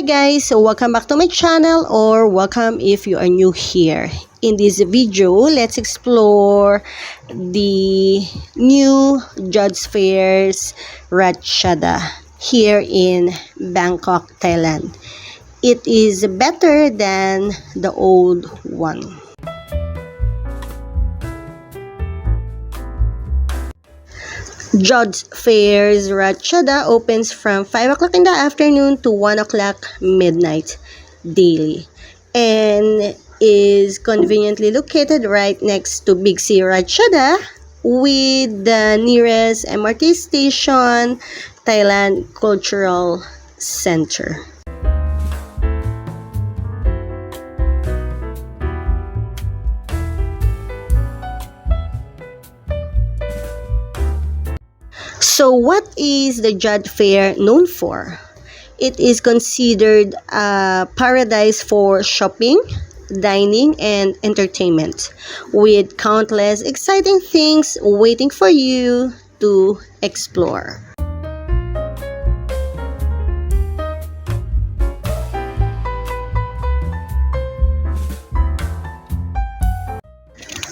Hi guys, so welcome back to my channel or welcome if you are new here. In this video, let's explore the new Judge Fairs Ratchada here in Bangkok, Thailand. It is better than the old one. Judge Fairs Ratchada opens from 5 o'clock in the afternoon to 1 o'clock midnight daily and is conveniently located right next to Big C Ratchada with the nearest MRT station, Thailand Cultural Center. So what is the Judge Fair known for? It is considered a paradise for shopping, dining, and entertainment, with countless exciting things waiting for you to explore.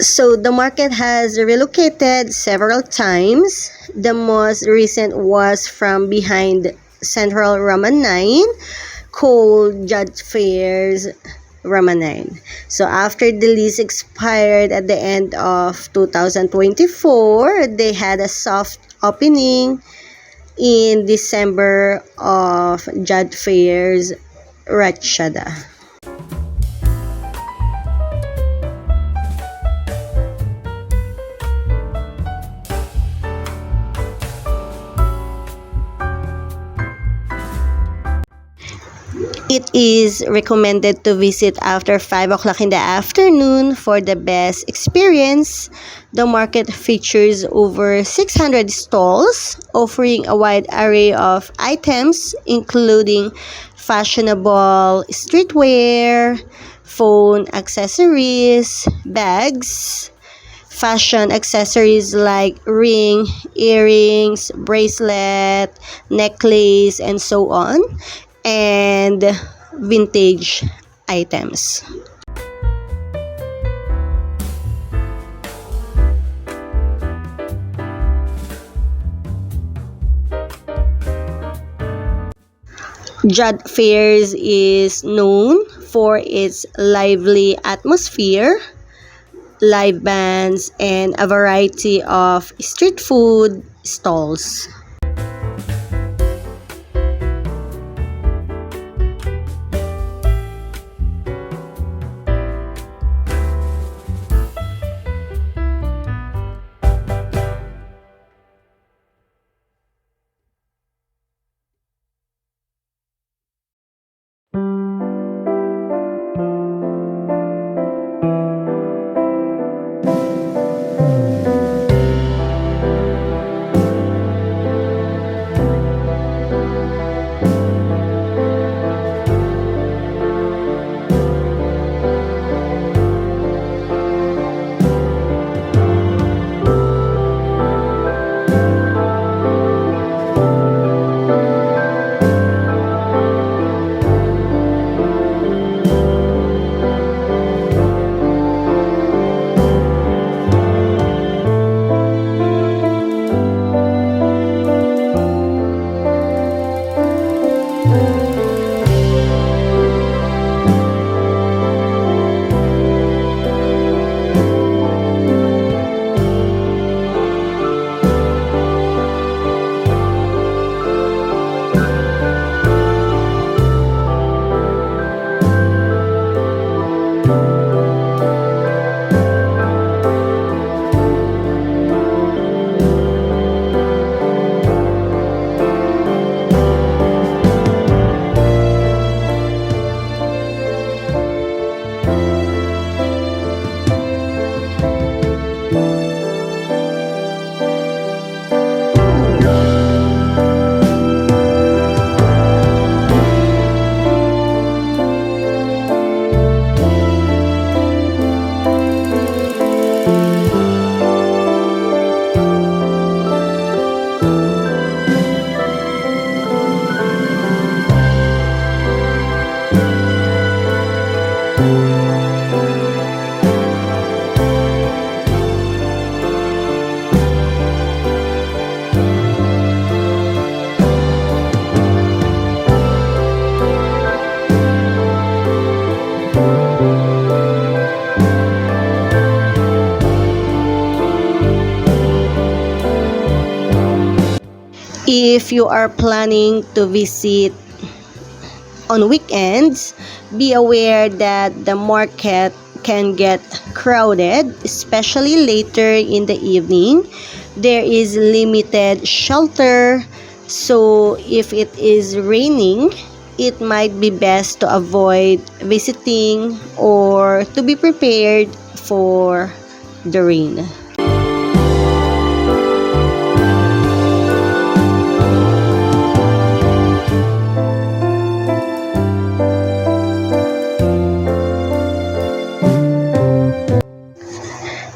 So the market has relocated several times. The most recent was from behind Central Raman 9, called Judge Fairs Raman 9. So after the lease expired at the end of 2024, they had a soft opening in December of Judge Fairs Ratchada. It is recommended to visit after 5 o'clock in the afternoon for the best experience. The market features over 600 stalls, offering a wide array of items, including fashionable streetwear, phone accessories, bags, fashion accessories like ring, earrings, bracelet, necklace, and so on, and vintage items. Judge Fairs is known for its lively atmosphere, live bands, and a variety of street food stalls. if you are planning to visit on weekends, be aware that the market can get crowded, especially later in the evening. There is limited shelter, so if it is raining, it might be best to avoid visiting or to be prepared for the rain.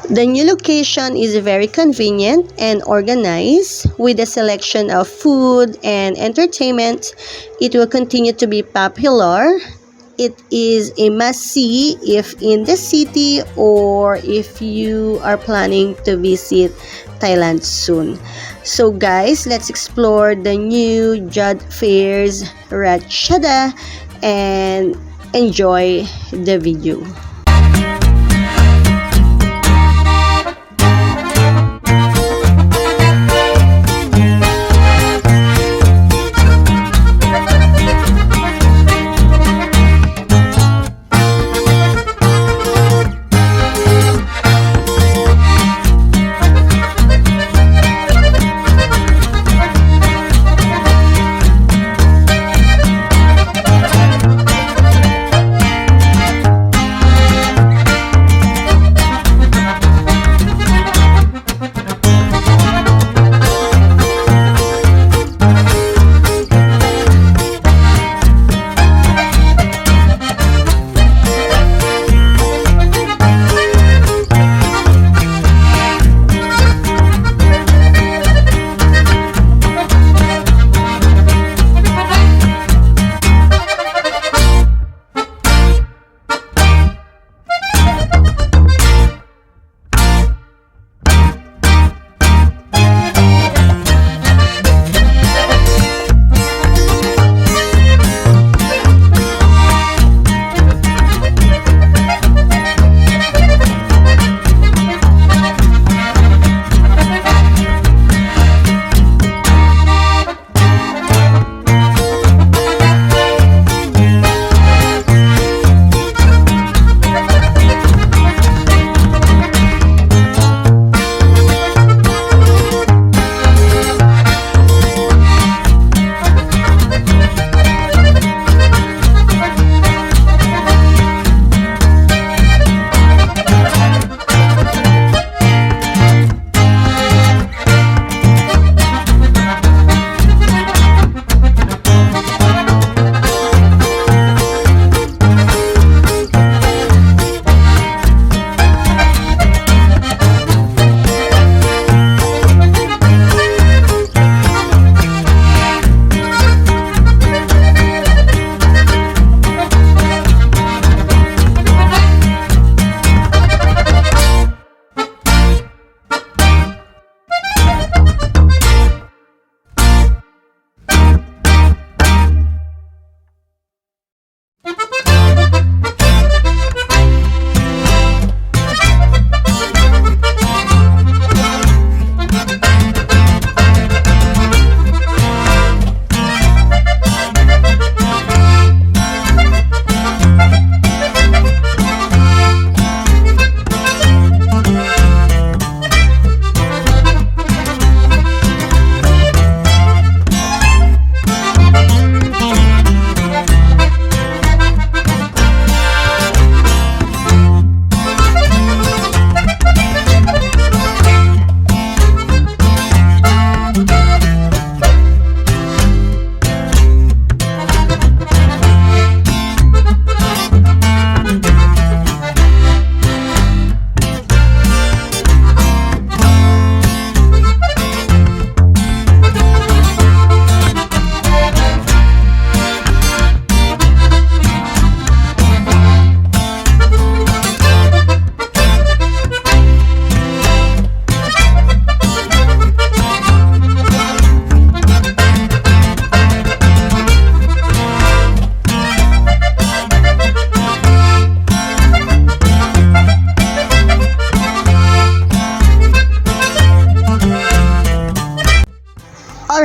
The new location is very convenient and organized with a selection of food and entertainment. It will continue to be popular. It is a must-see if in the city or if you are planning to visit Thailand soon. So guys, let's explore the new Jod Fairs Ratchada and enjoy the video.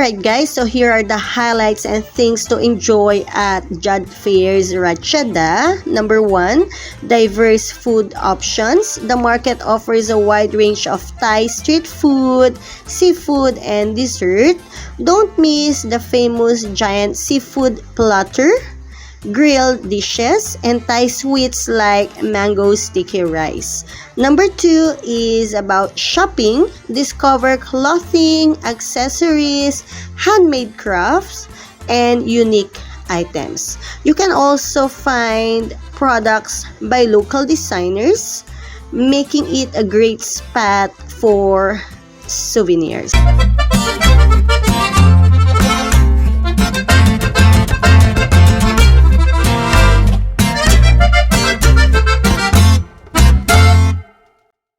Alright guys, so here are the highlights and things to enjoy at Jad Fairs Ratchada. Number 1, diverse food options. The market offers a wide range of Thai street food, seafood, and dessert. Don't miss the famous giant seafood platter, grilled dishes, and Thai sweets like mango sticky rice. Number 2 is about shopping. Discover clothing, accessories, handmade crafts, and unique items. You can also find products by local designers, making it a great spot for souvenirs.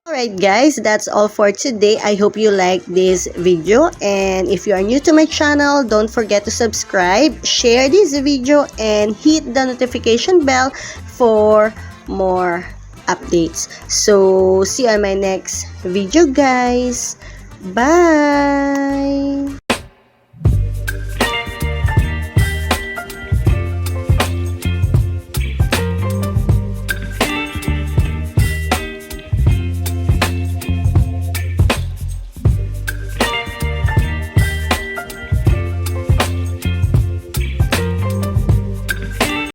Alright guys, that's all for today. I hope you liked this video, and if you are new to my channel, don't forget to subscribe, share this video, and hit the notification bell for more updates. So see you on my next video guys. Bye!